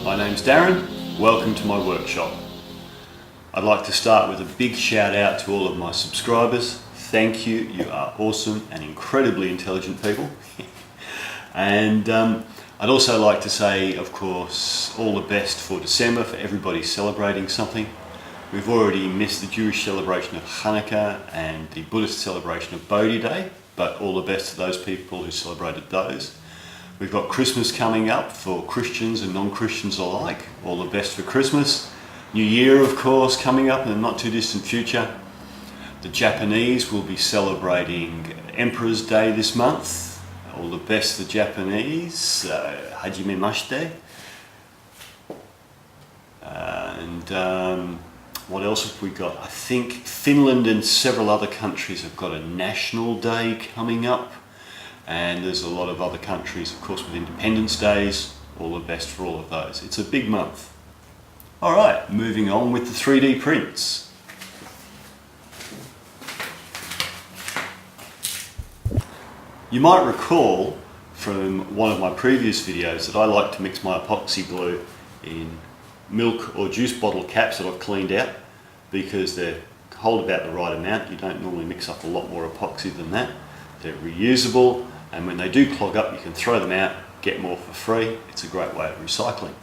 My name's Darren, welcome to my workshop. I'd like to start with a big shout out to all of my subscribers. Thank you, you are awesome and incredibly intelligent people. And I'd also like to say, of course, all the best for December, for everybody celebrating something. We've already missed the Jewish celebration of Hanukkah and the Buddhist celebration of Bodhi Day, but all the best to those people who celebrated those. We've got Christmas coming up for Christians and non-Christians alike. All the best for Christmas. New Year, of course, coming up in the not too distant future. The Japanese will be celebrating Emperor's Day this month. All the best to the Japanese. Hajime mashite. What else have we got? I think Finland and several other countries have got a national day coming up. And there's a lot of other countries, of course, with Independence Days. All the best for all of those. It's a big month. All right, moving on with the 3D prints. You might recall from one of my previous videos that I like to mix my epoxy glue in milk or juice bottle caps that I've cleaned out because they hold about the right amount. You don't normally mix up a lot more epoxy than that. They're reusable. And when they do clog up, you can throw them out, get more for free. It's a great way of recycling.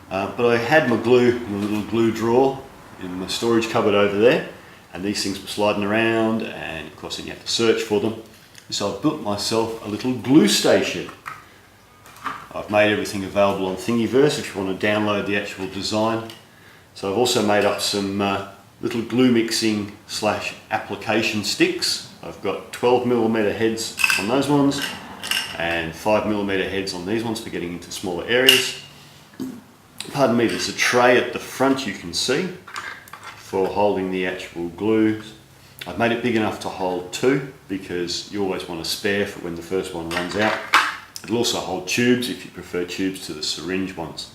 But I had my glue in a little glue drawer in the storage cupboard over there, and these things were sliding around, and of course then you have to search for them. So I've built myself a little glue station. I've made everything available on Thingiverse if you want to download the actual design. So I've also made up some little glue mixing / application sticks. I've got 12mm heads on those ones and 5mm heads on these ones for getting into smaller areas. Pardon me, there's a tray at the front you can see for holding the actual glue. I've made it big enough to hold 2 because you always want a spare for when the first one runs out. It'll also hold tubes if you prefer tubes to the syringe ones.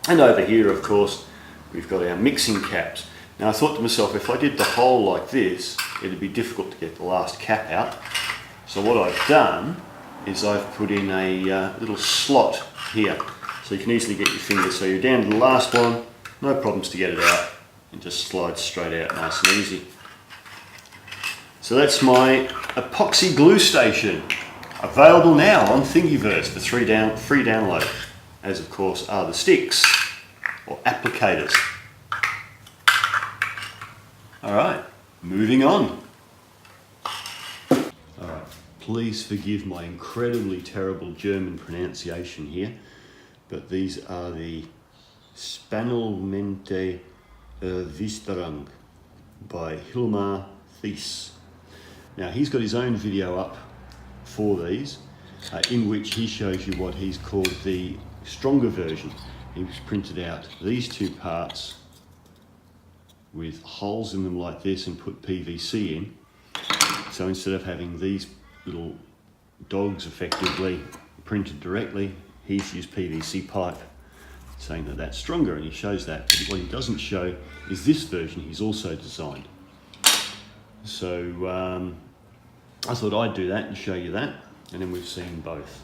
And over here, of course, we've got our mixing caps. Now I thought to myself, if I did the hole like this, it'd be difficult to get the last cap out. So what I've done is I've put in a little slot here. So you can easily get your finger. So you're down to the last one, no problems to get it out. It just slides straight out nice and easy. So that's my epoxy glue station. Available now on Thingiverse for free download. As of course are the sticks, or applicators. Alright, moving on. Alright, please forgive my incredibly terrible German pronunciation here, but these are the Spannelemente Erweiterung by HilmarTheiss. Now he's got his own video up for these, in which he shows you what he's called the stronger version. He's printed out these 2 parts with holes in them like this and put PVC in. So instead of having these little dogs effectively printed directly, he's used PVC pipe, saying that that's stronger, and he shows that. But what he doesn't show is this version he's also designed. So I thought I'd do that and show you that, and then we've seen both.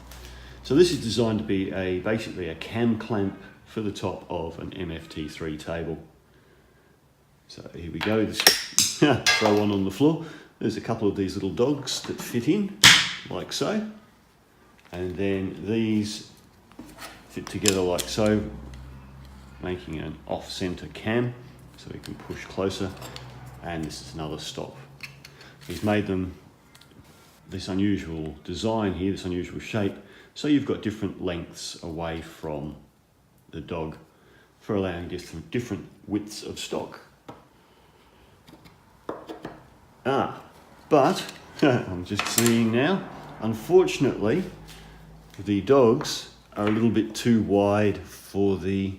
So this is designed to be basically a cam clamp for the top of an MFT3 table. So here we go, throw one on the floor. There's a couple of these little dogs that fit in, like so. And then these fit together like so, making an off-center cam, so we can push closer. And this is another stop. He's made them this unusual design here, this unusual shape, so you've got different lengths away from the dog for allowing different widths of stock. But I'm just seeing now, unfortunately, the dogs are a little bit too wide for the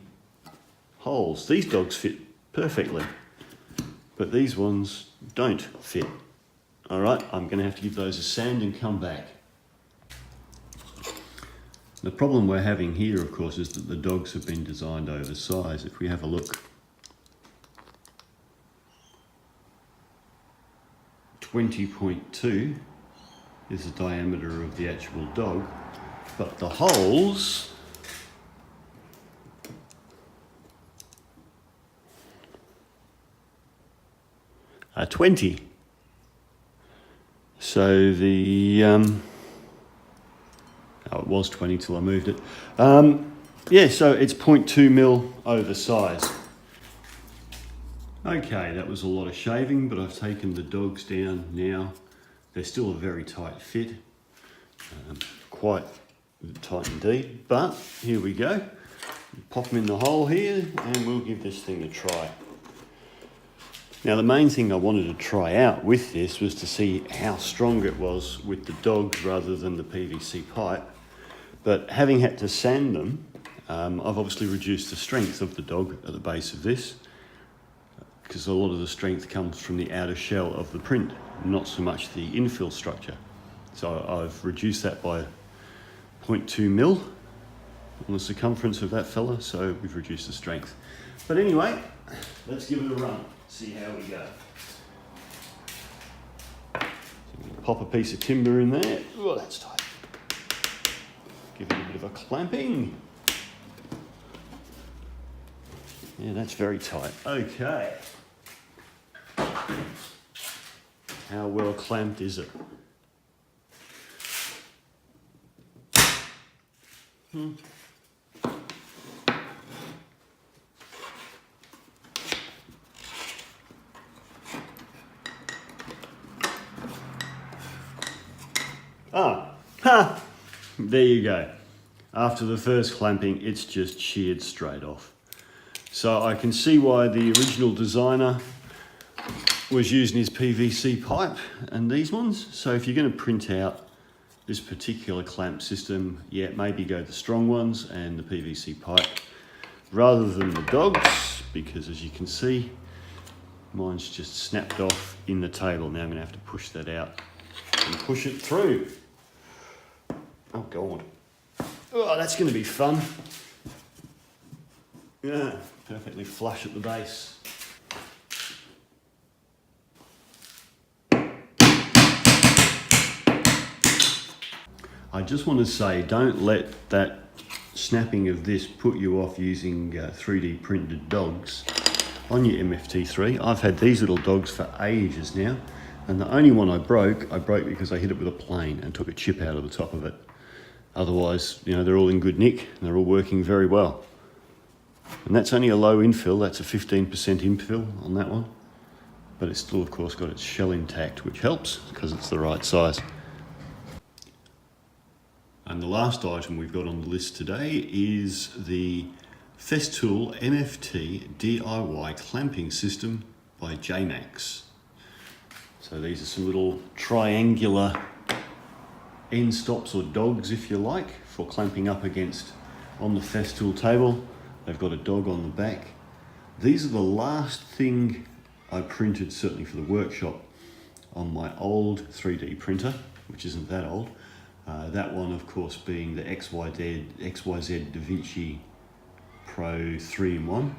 holes. These dogs fit perfectly, but these ones don't fit. All right, I'm going to have to give those a sand and come back. The problem we're having here, of course, is that the dogs have been designed oversized. If we have a look, 20.2 is the diameter of the actual dog, but the holes 20. So the, it was 20 till I moved it. Yeah, so it's 0.2 mil oversized. Okay, that was a lot of shaving, but I've taken the dogs down now. They're still a very tight fit, quite tight indeed, but here we go. Pop them in the hole here and we'll give this thing a try. Now the main thing I wanted to try out with this was to see how strong it was with the dogs rather than the PVC pipe. But having had to sand them, I've obviously reduced the strength of the dog at the base of this, because a lot of the strength comes from the outer shell of the print, not so much the infill structure. So I've reduced that by 0.2 mil on the circumference of that fella, so we've reduced the strength. But anyway, let's give it a run, see how we go. So pop a piece of timber in there. Oh, that's tight. Give it a bit of a clamping. Yeah, that's very tight. Okay. How well clamped is it? There you go. After the first clamping, it's just sheared straight off. So I can see why the original designer was using his PVC pipe and these ones. So if you're going to print out this particular clamp system, yeah, maybe go the strong ones and the PVC pipe rather than the dogs, because as you can see, mine's just snapped off in the table. Now I'm going to have to push that out and push it through. Oh God. Oh, that's going to be fun. Yeah, perfectly flush at the base. I just want to say, don't let that snapping of this put you off using 3D printed dogs on your MFT3. I've had these little dogs for ages now, and the only one I broke because I hit it with a plane and took a chip out of the top of it. Otherwise, you know, they're all in good nick and they're all working very well. And that's only a low infill, that's a 15% infill on that one. But it's still, of course, got its shell intact, which helps because it's the right size. And the last item we've got on the list today is the Festool MFT DIY clamping system by JMax. So these are some little triangular end stops or dogs, if you like, for clamping up against on the Festool table. They've got a dog on the back. These are the last thing I printed, certainly for the workshop, on my old 3D printer, which isn't that old. That one, of course, being the XYZ DaVinci Pro 3-in-1.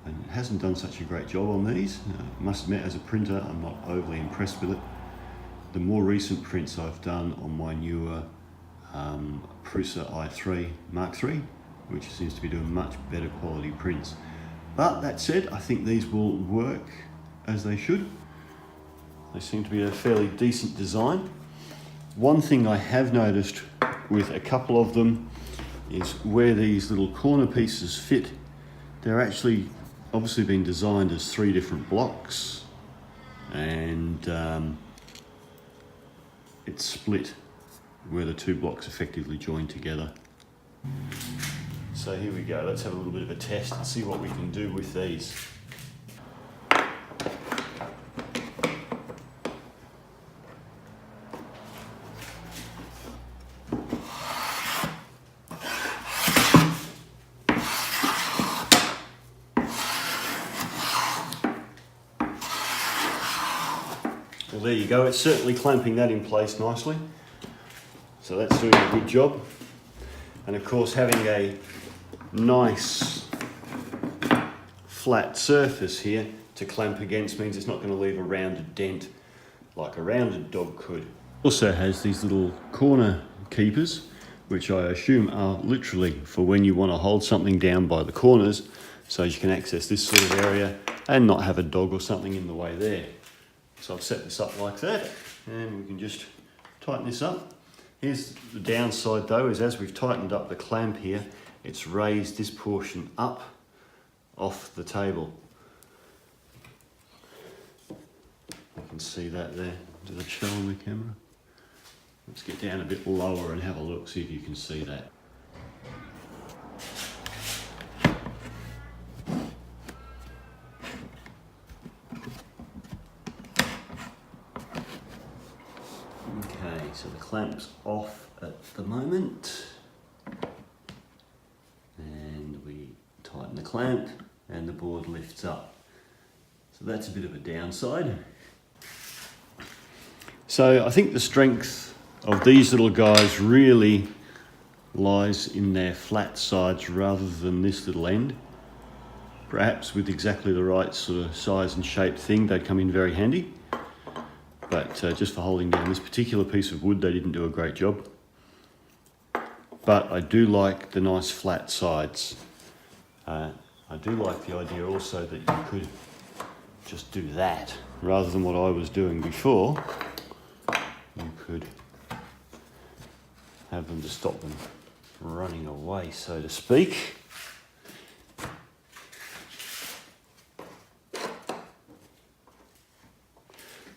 And it hasn't done such a great job on these. I must admit, as a printer, I'm not overly impressed with it. The more recent prints I've done on my newer Prusa i3 Mark III, which seems to be doing much better quality prints. But that said, I think these will work as they should. They seem to be a fairly decent design. One thing I have noticed with a couple of them is where these little corner pieces fit, they're actually obviously been designed as 3 different blocks, and it's split where the 2 blocks effectively join together. So here we go, let's have a little bit of a test and see what we can do with these. Well, there you go, it's certainly clamping that in place nicely. So that's doing a good job. And of course, having a nice flat surface here to clamp against means it's not going to leave a rounded dent like a rounded dog could. Also has these little corner keepers, which I assume are literally for when you want to hold something down by the corners, so you can access this sort of area and not have a dog or something in the way there. So I've set this up like that, and we can just tighten this up. Here's the downside though, is as we've tightened up the clamp here, it's raised this portion up off the table. You can see that there. Does it show on the camera? Let's get down a bit lower and have a look, see if you can see that. Okay, so the clamp's off at the moment. And we tighten the clamp and the board lifts up. So that's a bit of a downside. So I think the strength of these little guys really lies in their flat sides rather than this little end. Perhaps with exactly the right sort of size and shape thing, they'd come in very handy. But just for holding down this particular piece of wood, they didn't do a great job. But I do like the nice flat sides. I do like the idea also that you could just do that rather than what I was doing before. You could have them to stop them running away, so to speak.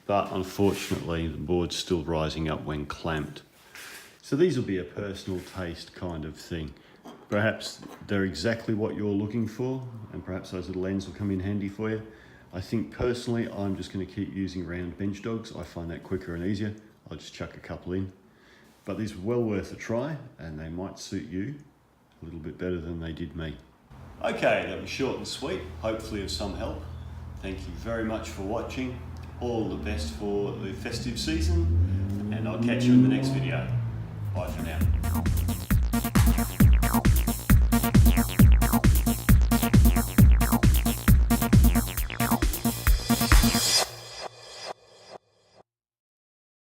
But unfortunately, the board's still rising up when clamped. So these will be a personal taste kind of thing. Perhaps they're exactly what you're looking for, and perhaps those little ends will come in handy for you. I think personally, I'm just going to keep using round bench dogs. I find that quicker and easier. I'll just chuck a couple in. But these are well worth a try, and they might suit you a little bit better than they did me. Okay, that was short and sweet, hopefully of some help. Thank you very much for watching. All the best for the festive season, and I'll catch you in the next video. Bye for now.